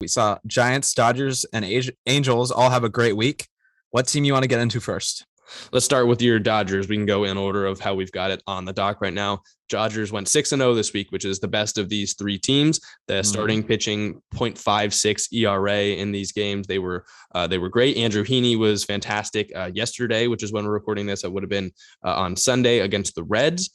saw Giants, Dodgers, and Angels all have a great week. What team you want to get into first? Let's start with your Dodgers. We can go in order of how we've got it on the dock right now. Dodgers went 6-0 this week, which is the best of these three teams. The starting pitching 0.56 ERA in these games. They were great. Andrew Heaney was fantastic yesterday, which is when we're recording this. It would have been on Sunday against the Reds.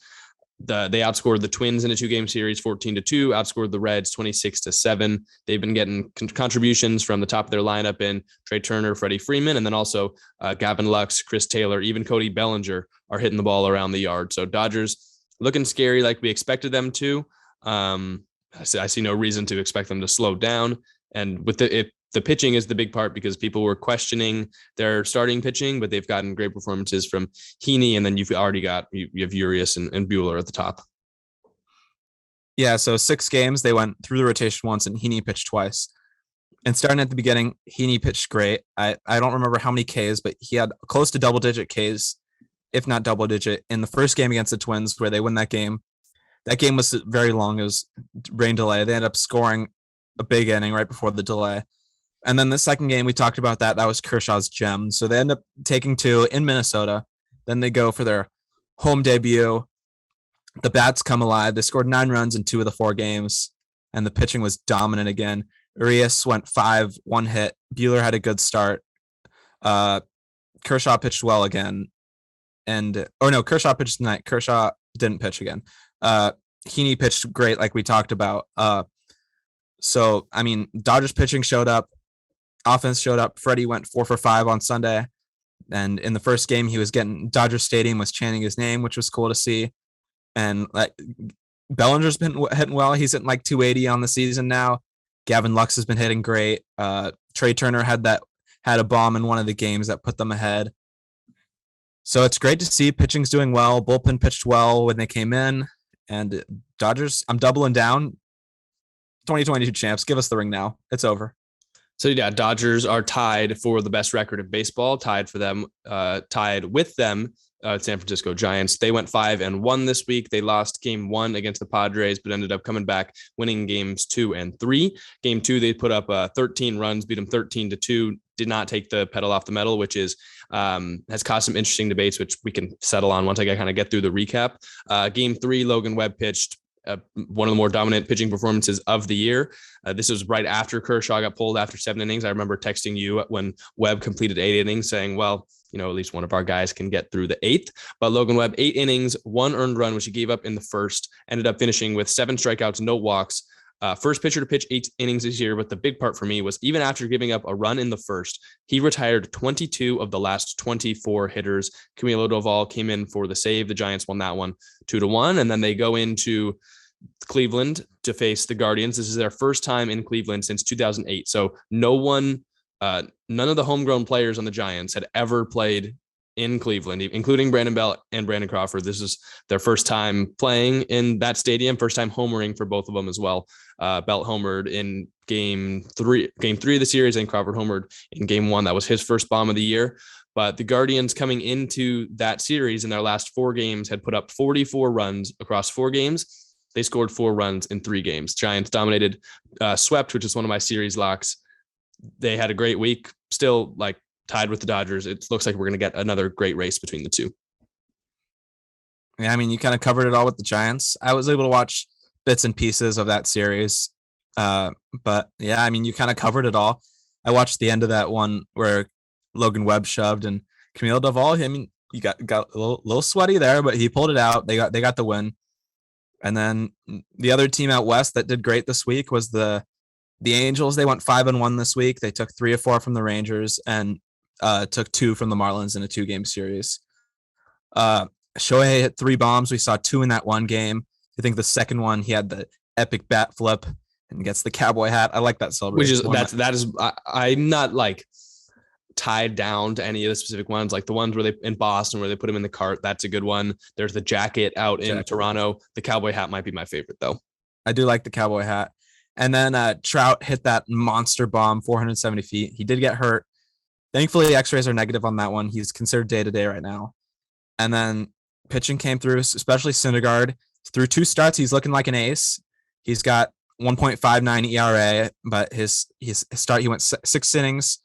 They outscored the Twins in a 2-game series 14-2, outscored the Reds 26-7. They've been getting contributions from the top of their lineup in Trey Turner, Freddie Freeman, and then also Gavin Lux, Chris Taylor, even Cody Bellinger are hitting the ball around the yard. So Dodgers looking scary like we expected them to. I see no reason to expect them to slow down. And with the pitching is the big part because people were questioning their starting pitching, but they've gotten great performances from Heaney, and then you've already got you have Urias and Buehler at the top. Yeah, so 6 games, they went through the rotation once, and Heaney pitched twice. And starting at the beginning, Heaney pitched great. I don't remember how many Ks, but he had close to double-digit Ks, if not double-digit, in the first game against the Twins where they win that game. That game was very long. It was rain delay. They ended up scoring a big inning right before the delay. And then the second game, we talked about that. That was Kershaw's gem. So they end up taking 2 in Minnesota. Then they go for their home debut. The bats come alive. They scored 9 runs in 2 of the 4 games, and the pitching was dominant again. Urias went 5, 1 hit. Buehler had a good start. Kershaw pitched well again. Kershaw pitched tonight. Kershaw didn't pitch again. Heaney pitched great, like we talked about. So, I mean, Dodgers pitching showed up. Offense showed up. Freddie went 4 for 5 on Sunday. And in the first game, Dodger Stadium was chanting his name, which was cool to see. And Bellinger's been hitting well. He's hitting like 280 on the season now. Gavin Lux has been hitting great. Trey Turner had a bomb in one of the games that put them ahead. So it's great to see pitching's doing well. Bullpen pitched well when they came in. And Dodgers, I'm doubling down. 2022 champs, give us the ring now. It's over. So yeah, Dodgers are tied for the best record in baseball. Tied with them, San Francisco Giants. They went 5-1 this week. They lost game 1 against the Padres, but ended up coming back, winning games 2 and 3. Game 2, they put up 13 runs, beat them 13-2. Did not take the pedal off the metal, which is has caused some interesting debates, which we can settle on once I kind of get through the recap. Game 3, Logan Webb pitched. One of the more dominant pitching performances of the year. This was right after Kershaw got pulled after 7 innings. I remember texting you when Webb completed 8 innings saying, well, at least one of our guys can get through the 8th. But Logan Webb, 8 innings, 1 earned run, which he gave up in the first, ended up finishing with 7 strikeouts, no walks. First pitcher to pitch 8 innings this year. But the big part for me was even after giving up a run in the first, he retired 22 of the last 24 hitters. Camilo Doval came in for the save. The Giants won that one 2-1. And then they go into Cleveland to face the Guardians. This is their first time in Cleveland since 2008. So none of the homegrown players on the Giants had ever played in Cleveland, including Brandon Belt and Brandon Crawford. This is their first time playing in that stadium, first time homering for both of them as well. Belt homered in game 3 of the series, and Crawford homered in game 1. That was his first bomb of the year. But the Guardians coming into that series in their last 4 games had put up 44 runs across 4 games. They scored 4 runs in 3 games. Giants dominated, swept, which is one of my series locks. They had a great week, still tied with the Dodgers. It looks like we're going to get another great race between the two. Yeah, I mean, you kind of covered it all with the Giants. I was able to watch bits and pieces of that series. But yeah, I mean, you kind of covered it all. I watched the end of that one where Logan Webb shoved and Camilo Doval. I mean, you got a little sweaty there, but he pulled it out. They got the win. And then the other team out west that did great this week was the Angels. They went 5-1 this week. They took 3 of 4 from the Rangers and took 2 from the Marlins in a 2-game series. Shohei hit 3 bombs. We saw 2 in that one game. I think the second one, he had the epic bat flip and gets the cowboy hat. I like that celebration. I'm not tied down to any of the specific ones, like the ones where they in Boston where they put him in the cart. That's a good one. There's the jacket out in Toronto. The cowboy hat might be my favorite though. I do like the cowboy hat. And then Trout hit that monster bomb, 470 feet. He did get hurt. Thankfully, the x-rays are negative on that one. He's considered day-to-day right now. And then pitching came through, especially Syndergaard. Through 2 starts, he's looking like an ace. He's got 1.59 ERA, but his start, he went 6 innings,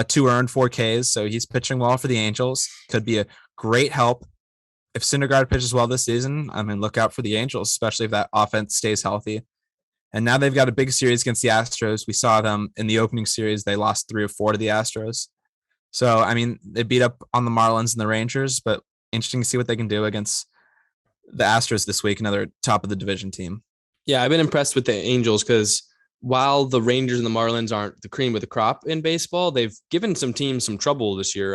2 earned, 4 Ks. So he's pitching well for the Angels. Could be a great help if Syndergaard pitches well this season. I mean, look out for the Angels, especially if that offense stays healthy. And now they've got a big series against the Astros. We saw them in the opening series. They lost 3 or 4 to the Astros. So, I mean, they beat up on the Marlins and the Rangers, but interesting to see what they can do against the Astros this week, another top of the division team. Yeah, I've been impressed with the Angels because while the Rangers and the Marlins aren't the cream of the crop in baseball, they've given some teams some trouble this year.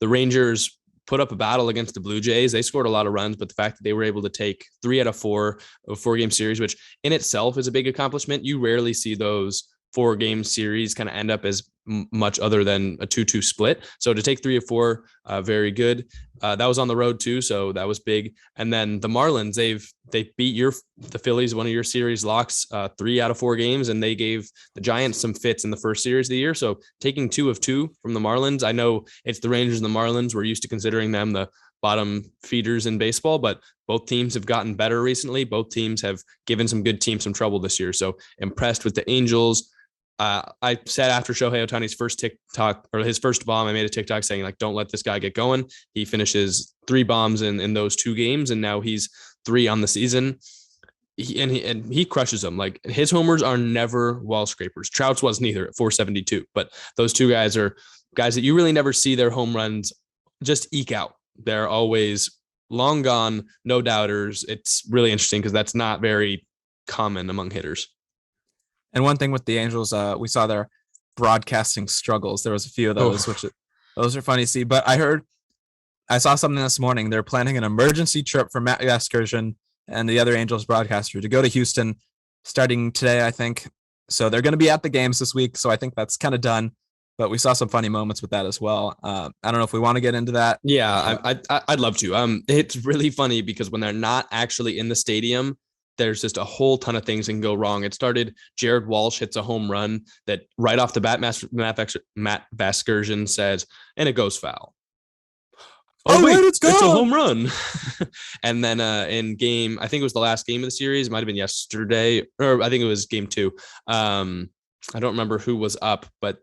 The Rangers put up a battle against the Blue Jays. They scored a lot of runs, but the fact that they were able to take 3 out of 4 of 4-game series, which in itself is a big accomplishment. You rarely see those 4-game series kind of end up as much other than a 2-2 split. So to take 3 of 4, very good. That was on the road too, so that was big. And then the Marlins, they beat the Phillies, one of your series locks, 3 out of 4 games, and they gave the Giants some fits in the first series of the year. So taking 2 of 2 from the Marlins, I know it's the Rangers and the Marlins. We're used to considering them the bottom feeders in baseball, but both teams have gotten better recently. Both teams have given some good teams some trouble this year. So impressed with the Angels. I said after Shohei Ohtani's first TikTok or his first bomb, I made a TikTok saying like, don't let this guy get going. He finishes 3 bombs in those 2 games. And now he's 3 on the season. He crushes them. Like his homers are never wall scrapers. Trout's wasn't either at 472, but those 2 guys are guys that you really never see their home runs just eke out. They're always long gone, no doubters. It's really interesting because that's not very common among hitters. And one thing with the Angels, we saw their broadcasting struggles. There was a few of those, which those are funny to see. But I saw something this morning. They're planning an emergency trip for Matt Vasgersian and the other Angels broadcaster to go to Houston starting today, I think. So they're going to be at the games this week. So I think that's kind of done. But we saw some funny moments with that as well. I don't know if we want to get into that. Yeah, I'd love to. It's really funny because when they're not actually in the stadium, there's just a whole ton of things that can go wrong. It started, Jared Walsh hits a home run that right off the bat, Matt Vasgersian says, and it goes foul. Oh wait, it's a home run. And then in game, I think it was the last game of the series. It might've been yesterday, or I think it was game 2. I don't remember who was up, but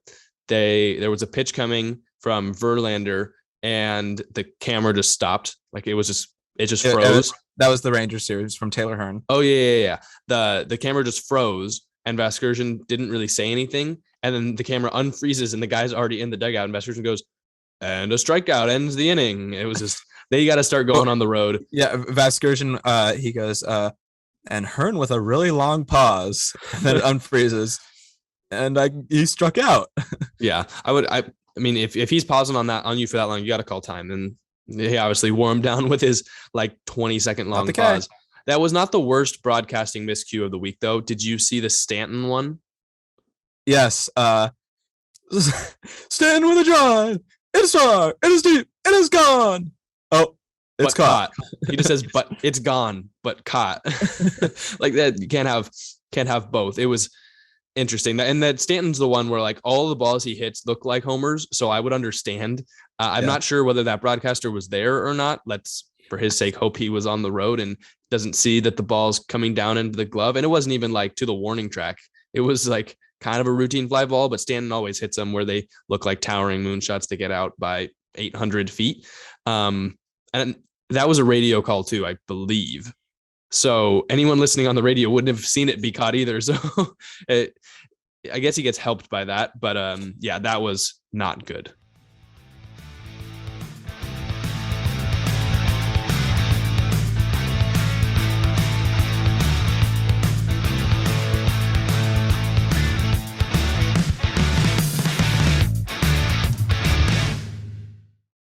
there was a pitch coming from Verlander and the camera just stopped. Like it just froze. That was the Rangers series from Taylor Hearn. Oh yeah. The camera just froze and Vasgersian didn't really say anything. And then the camera unfreezes and the guy's already in the dugout and Vasgersian goes, and a strikeout ends the inning. It was just, they got to start going on the road. Yeah. Vasgersian, he goes, and Hearn with a really long pause and then it unfreezes and he struck out. Yeah. I mean, if he's pausing on you for that long, you got to call time. And he obviously wore him down with his like 20-second long pause. That was not the worst broadcasting miscue of the week, though. Did you see the Stanton one? Yes. Stanton with a drive. It is far. It is deep. It is gone. Oh, it's caught. He just says, but it's gone, but caught. Like that. You can't have both. It was interesting. And that Stanton's the one where like all the balls he hits look like homers. So I would understand. I'm not sure whether that broadcaster was there or not. Let's, for his sake, hope he was on the road and doesn't see that the ball's coming down into the glove. And it wasn't even like to the warning track. It was like kind of a routine fly ball, but Stanton always hits them where they look like towering moonshots to get out by 800 feet. And that was a radio call too, I believe. So anyone listening on the radio wouldn't have seen it be caught either. So I guess he gets helped by that. But yeah, that was not good.